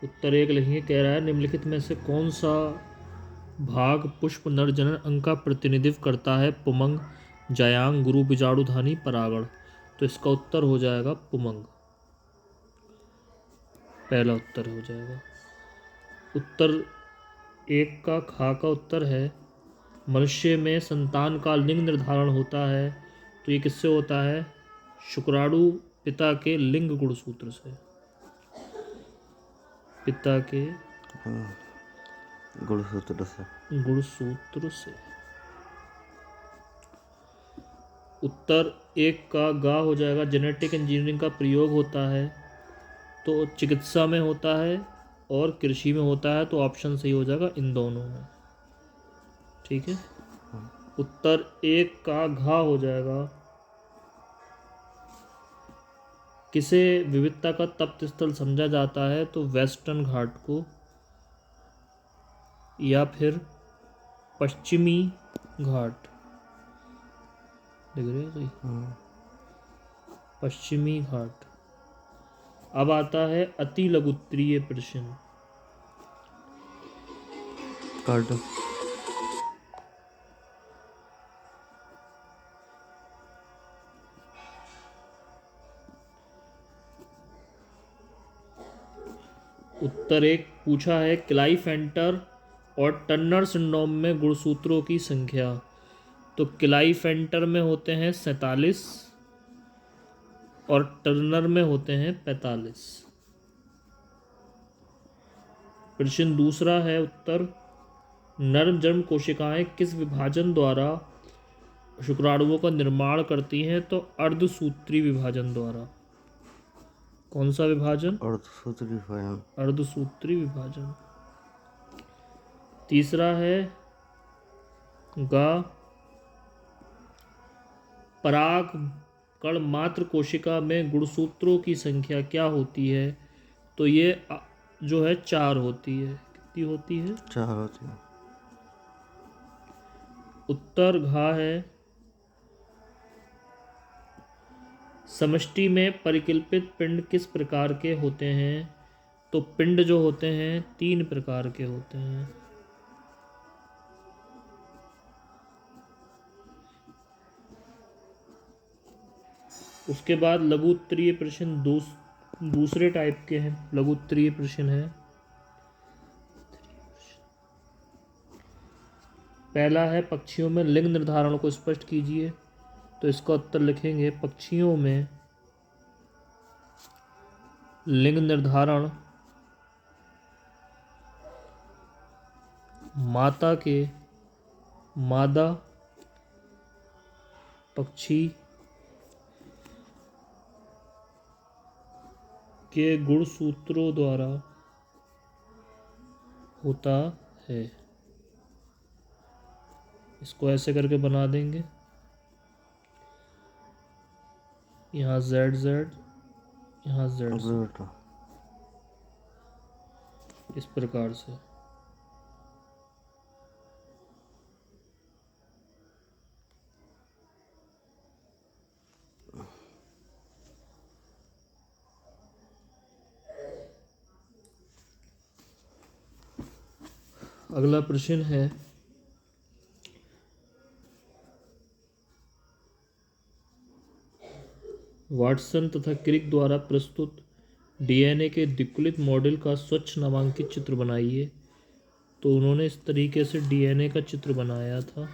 उत्तर एक लिखेंगे। कह रहा है निम्नलिखित में से कौन सा भाग पुष्प नर जनन अंग का प्रतिनिधित्व करता है? पुमंग, जायांग, गुरु, बीजाणुधानी, परागण। तो इसका उत्तर हो जाएगा पुमंग। पहला उत्तर हो जाएगा। उत्तर एक का खा का उत्तर है मनुष्य में संतान का लिंग निर्धारण होता है। तो ये किससे होता है? शुक्राणु पिता के लिंग गुणसूत्र से। पिता के गुणसूत्र से। गुणसूत्र से। उत्तर एक का गा हो जाएगा। जेनेटिक इंजीनियरिंग का प्रयोग होता है तो चिकित्सा में होता है और कृषि में होता है। तो ऑप्शन सही हो जाएगा इन दोनों में। ठीक है। उत्तर एक का घा हो जाएगा। किसे विविधता का तप्त स्थल समझा जाता है? तो वेस्टर्न घाट को या फिर पश्चिमी घाट। देख रहे हो सही? पश्चिमी घाट। अब आता है अति लघुत्तरीय प्रश्न। कार्ड उत्तर एक पूछा है क्लाइफेंटर और टर्नर सिंड्रोम में गुणसूत्रों की संख्या। तो क्लाइफेंटर में होते हैं 47 और टर्नर में होते हैं 45। प्रश्न दूसरा है। उत्तर नर जन्म कोशिकाएं किस विभाजन द्वारा शुक्राणुओं का निर्माण करती हैं? तो अर्धसूत्री विभाजन द्वारा। कौन सा विभाजन? अर्धसूत्री विभाजन। अर्धसूत्री विभाजन। तीसरा है गा पराग कण मात्र कोशिका में गुणसूत्रों की संख्या क्या होती है? तो ये जो है 4 होती है। कितनी होती है? 4 होती है। उत्तर घा है। समष्टि में परिकल्पित पिंड किस प्रकार के होते हैं? तो पिंड जो होते हैं 3 प्रकार के होते हैं। उसके बाद लघु उत्तरीय प्रश्न दूसरे टाइप के हैं। लघु उत्तरीय प्रश्न है। पहला है पक्षियों में लिंग निर्धारण को स्पष्ट कीजिए। तो इसका उत्तर लिखेंगे पक्षियों में लिंग निर्धारण माता के मादा पक्षी के गुणसूत्रों द्वारा होता है। इसको ऐसे करके बना देंगे। यहाँ जेड जेड, यहाँ जेड जेड, इस प्रकार से। अगला प्रश्न है वाटसन तथा क्रिक द्वारा प्रस्तुत डीएनए के द्विकुलित मॉडल का स्वच्छ नामांकित चित्र बनाइए। तो उन्होंने इस तरीके से डीएनए का चित्र बनाया था।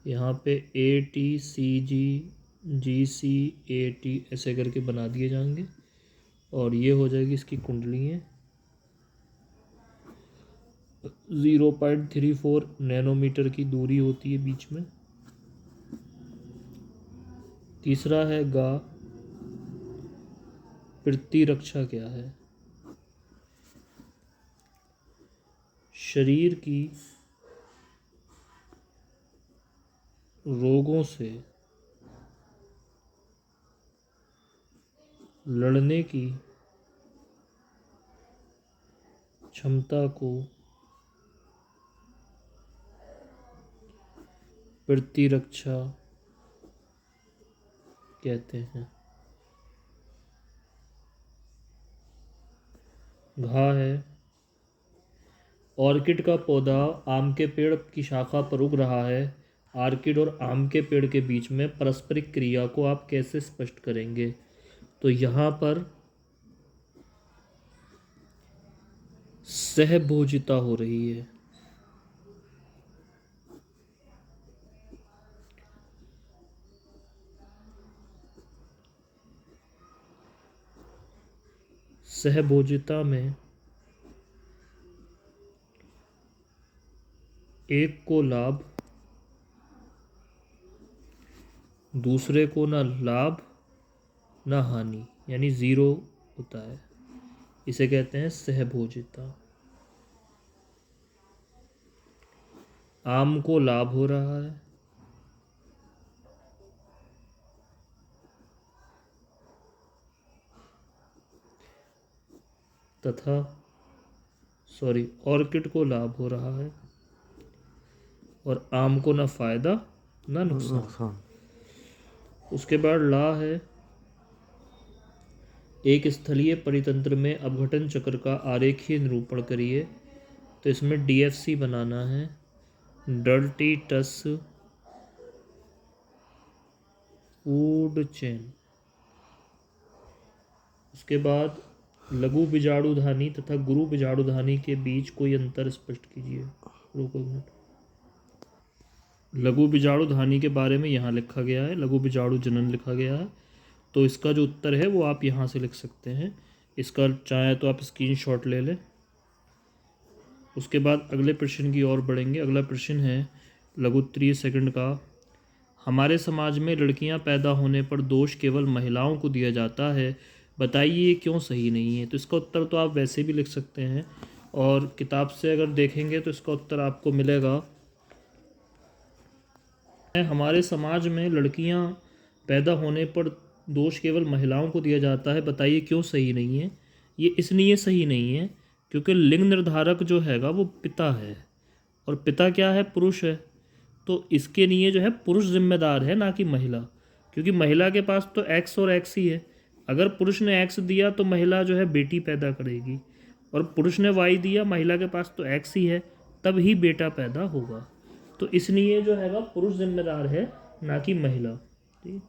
यहाँ पे A T C ji ji C A T ऐसे करके बना दिए जाएंगे और ये हो जाएगी इसकी कुंडलियाँ। 0.34 नैनोमीटर की दूरी होती है बीच में। तीसरा है गा प्रतिरक्षा क्या है? शरीर की रोगों से लड़ने की क्षमता को प्रतिरक्षा कहते हैं। घा है। ऑर्किड का पौधा आम के पेड़ की शाखा पर उग रहा है। ऑर्किड और आम के पेड़ के बीच में पारस्परिक क्रिया को आप कैसे स्पष्ट करेंगे? तो यहाँ पर सहभोजिता हो रही है। सहभोजिता में एक को लाभ, दूसरे को ना लाभ ना हानि, यानी ज़ीरो होता है। इसे कहते हैं सहभोजिता। आम को लाभ हो रहा है, तथा ऑर्किड को लाभ हो रहा है, और आम को ना फायदा ना नुकसान। नुकसान। उसके बाद ला है। एक स्थलीय परितंत्र में अपघटन चक्र का आरेखीय निरूपण करिए। तो इसमें डीएफसी बनाना है, डर्टी टस फूड चेन। उसके बाद लघु बीजाणुधानी तथा गुरु बीजाणुधानी के बीच कोई अंतर स्पष्ट कीजिए। रुको एक मिनट। लघु बीजाणुधानी के बारे में यहाँ लिखा गया है, लघु बीजाणु जनन लिखा गया है। तो इसका जो उत्तर है वो आप यहाँ से लिख सकते हैं। इसका चाहे तो आप स्क्रीनशॉट ले लें। उसके बाद अगले प्रश्न की ओर बढ़ेंगे। अगला प्रश्न है लघुत्तरीय सेकंड का। हमारे समाज में लड़कियां पैदा होने पर दोष केवल महिलाओं को दिया जाता है, बताइए ये क्यों सही नहीं है? तो इसका उत्तर तो आप वैसे भी लिख सकते हैं, और किताब से अगर देखेंगे तो इसका उत्तर आपको मिलेगा। हमारे समाज में लड़कियां पैदा होने पर दोष केवल महिलाओं को दिया जाता है, बताइए क्यों सही नहीं है? ये इसलिए सही नहीं है क्योंकि लिंग निर्धारक जो हैगा वो पिता है, और पिता क्या है? पुरुष है। तो इसके लिए जो है पुरुष जिम्मेदार है, ना कि महिला। क्योंकि महिला के पास तो एक्स और एक्स ही है। अगर पुरुष ने एक्स दिया तो महिला जो है बेटी पैदा करेगी, और पुरुष ने वाई दिया, महिला के पास तो एक्स ही है, तब ही बेटा पैदा होगा। तो इसलिए जो हैगा पुरुष जिम्मेदार है, ना कि महिला। ठीक।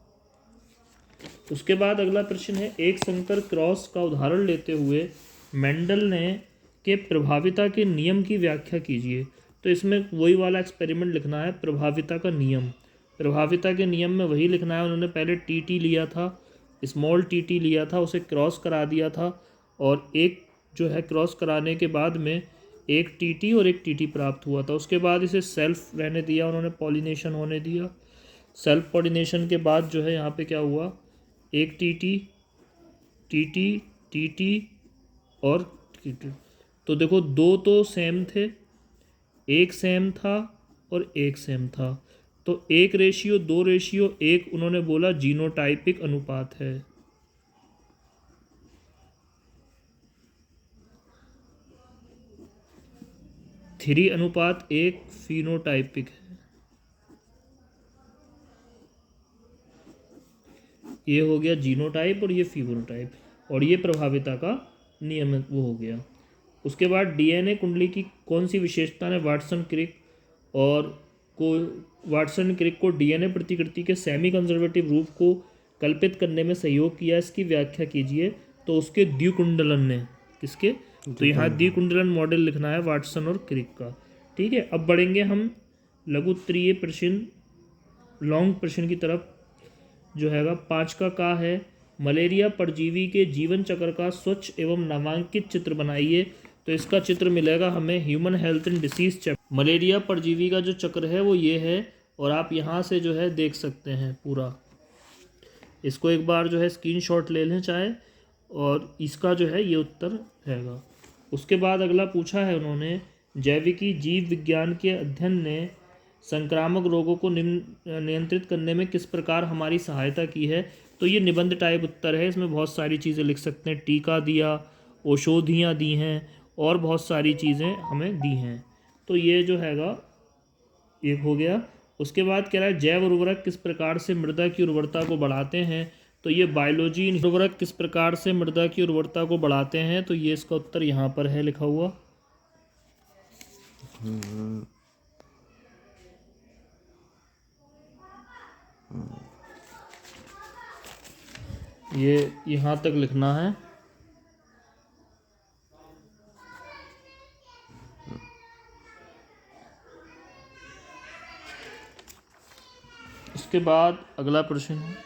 उसके बाद अगला प्रश्न है, एक संकर क्रॉस का उदाहरण लेते हुए मेंडल ने के प्रभाविता के नियम की व्याख्या कीजिए। तो इसमें वही वाला एक्सपेरिमेंट लिखना है, प्रभाविता का नियम। प्रभाविता के नियम में वही लिखना है। उन्होंने पहले टीटी लिया था, स्मॉल टीटी लिया था, उसे क्रॉस करा दिया था, और एक जो है क्रॉस कराने के बाद में एक टीटी और एक टीटी प्राप्त हुआ था। उसके बाद इसे सेल्फ रहने दिया उन्होंने, पॉलिनेशन होने दिया। सेल्फ पॉलिनेशन के बाद जो है यहाँ पे क्या हुआ, एक टीटी टीटी टीटी और टीटी। तो देखो दो तो सेम थे, एक सेम था और एक सेम था। तो 1:2:1 उन्होंने बोला जीनोटाइपिक अनुपात है। 3:1 फिनोटाइपिक है। ये हो गया जीनोटाइप और ये फिनोटाइप, और ये प्रभाविता का नियम वो हो गया। उसके बाद डीएनए कुंडली की कौन सी विशेषता ने वाटसन क्रिक को डीएनए प्रतिकृति के सेमी कंजर्वेटिव रूप को कल्पित करने में सहयोग किया? इसकी व्याख्या कीजिए। तो उसके द्विकुंडलन ने, किसके? तो यहाँ द्विकुंडलन मॉडल लिखना है वाटसन और क्रिक का। ठीक है। अब बढ़ेंगे हम लघुत्तरीय प्रश्न, लॉन्ग प्रश्न की तरफ। जो हैगा 5 का है, मलेरिया परजीवी के जीवन चक्र का स्वच्छ एवं नामांकित चित्र बनाइए। तो इसका चित्र मिलेगा हमें human health and disease chapter. Malaria परजीवी का जो चक्र है वो ये है, और आप यहाँ से जो है देख सकते हैं पूरा। इसको एक बार जो है स्क्रीनशॉट ले लें चाहे, और इसका जो है ये उत्तर हैगा। उसके बाद अगला पूछा है उन्होंने, जैविकी जीव विज्ञान के अध्ययन ने संक्रामक रोगों को नियंत्रित करने में किस प्रकार हमारी सहायता की है? तो ये निबंध टाइप उत्तर है। इसमें बहुत सारी चीज़ें लिख सकते हैं, टीका दिया, औषधियाँ दी हैं, और बहुत सारी चीज़ें हमें दी हैं। तो ये जो हैगा एक हो गया। उसके बाद कह रहा है, जैव उर्वरक किस प्रकार से मृदा की उर्वरता को बढ़ाते हैं? तो ये बायोलॉजी उर्वरक किस प्रकार से मृदा की उर्वरता को बढ़ाते हैं, तो ये इसका उत्तर यहाँ पर है लिखा हुआ। ये यहाँ तक लिखना है। इसके बाद अगला प्रश्न है,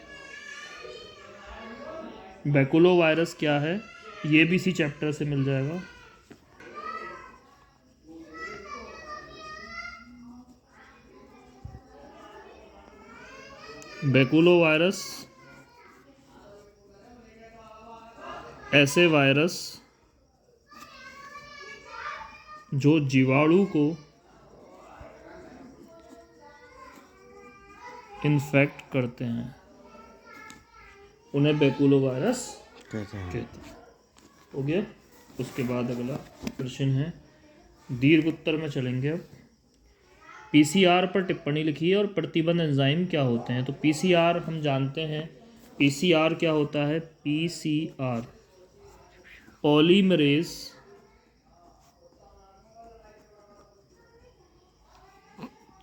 बैकुलो वायरस क्या है? ये भी इसी चैप्टर से मिल जाएगा। बैकुलो वायरस ऐसे वायरस जो जीवाणु को इन्फेक्ट करते हैं, उन्हें बैकुलो वायरस कहते हैं। हो गया। उसके बाद अगला प्रश्न है, दीर्घ उत्तर में चलेंगे अब। पीसीआर पर टिप्पणी लिखिए और प्रतिबंध एंजाइम क्या होते हैं? तो पीसीआर हम जानते हैं, पीसीआर क्या होता है? PCR polymerase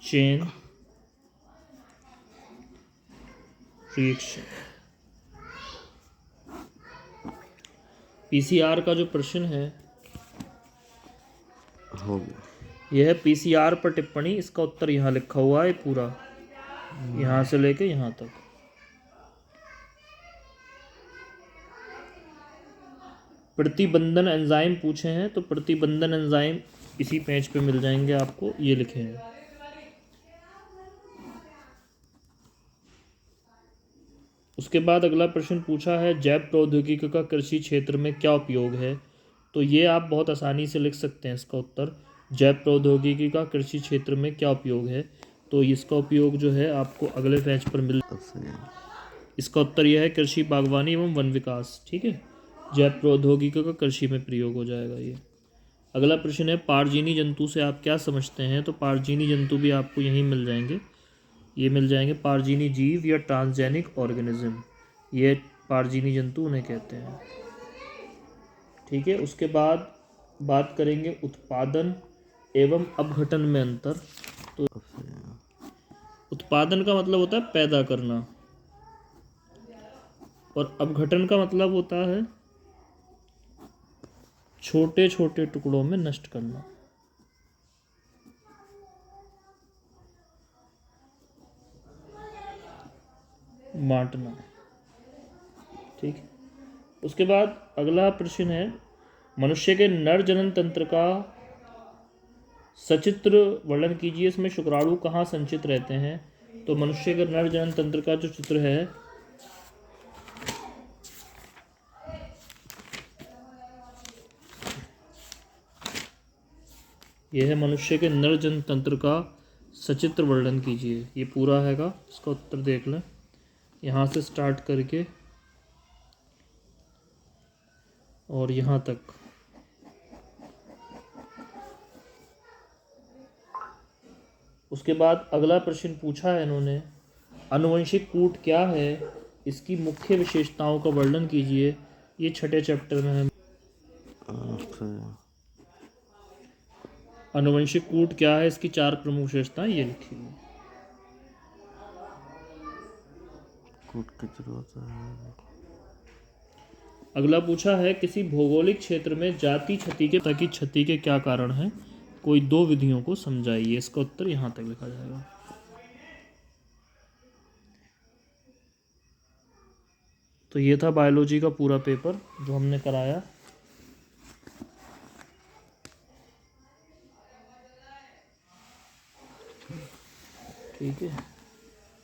chain reaction. PCR का जो प्रश्न है हो गया। यह है पीसीआर पर टिप्पणी। इसका उत्तर यहाँ लिखा हुआ है पूरा, यहाँ से लेके यहाँ तक। प्रतिबंधन एंजाइम पूछे हैं, तो प्रतिबंधन एंजाइम इसी पेज पे मिल जाएंगे आपको, ये लिखे हैं। उसके बाद अगला प्रश्न पूछा है, जैव प्रौद्योगिकी का कृषि क्षेत्र में क्या उपयोग है? तो ये आप बहुत आसानी से लिख सकते हैं इसका उत्तर। जैव प्रौद्योगिकी का कृषि क्षेत्र में क्या उपयोग है? तो इसका उपयोग जो है आपको अगले पेज पर मिल। इसका उत्तर यह है कृषि, बागवानी एवं वन विकास। ठीक है, जैव प्रौद्योगिकी का कृषि में प्रयोग हो जाएगा ये। अगला प्रश्न है, पारजीनी जंतु से आप क्या समझते हैं? तो पारजीनी जंतु भी आपको यहीं मिल जाएंगे, ये मिल जाएंगे। पारजीनी जीव या ट्रांसजेनिक ऑर्गेनिज्म, ये पारजीनी जंतु उन्हें कहते हैं। ठीक है, उसके बाद बात करेंगे उत्पादन एवं अपघटन में अंतर। तो उत्पादन का मतलब होता है पैदा करना, और अपघटन का मतलब होता है छोटे छोटे टुकड़ों में नष्ट करना। बांटना। ठीक है, उसके बाद अगला प्रश्न है, मनुष्य के नर जनन तंत्र का सचित्र वर्णन कीजिए। इसमें शुक्राणु कहाँ संचित रहते हैं? तो मनुष्य के नर जनन तंत्र का जो चित्र है, यह है मनुष्य के नर जनन तंत्र का सचित्र वर्णन कीजिए। ये पूरा हैगा, इसका उत्तर देख लें यहाँ से स्टार्ट करके और यहाँ तक। उसके बाद अगला प्रश्न पूछा है इन्होंने, आनुवंशिक कूट क्या है? इसकी मुख्य विशेषताओं का वर्णन कीजिए। ये छठे चैप्टर में है। आनुवंशिक कूट क्या है, इसकी 4 प्रमुख विशेषताएं ये लिखी हुई। कूट की जरूरत है। अगला पूछा है, किसी भौगोलिक क्षेत्र में जाति क्षति के क्या कारण हैं? कोई 2 विधियों को समझाइए। इसका उत्तर यहाँ तक लिखा जाएगा। तो ये था बायोलॉजी का पूरा पेपर जो हमने कराया। ठीक है।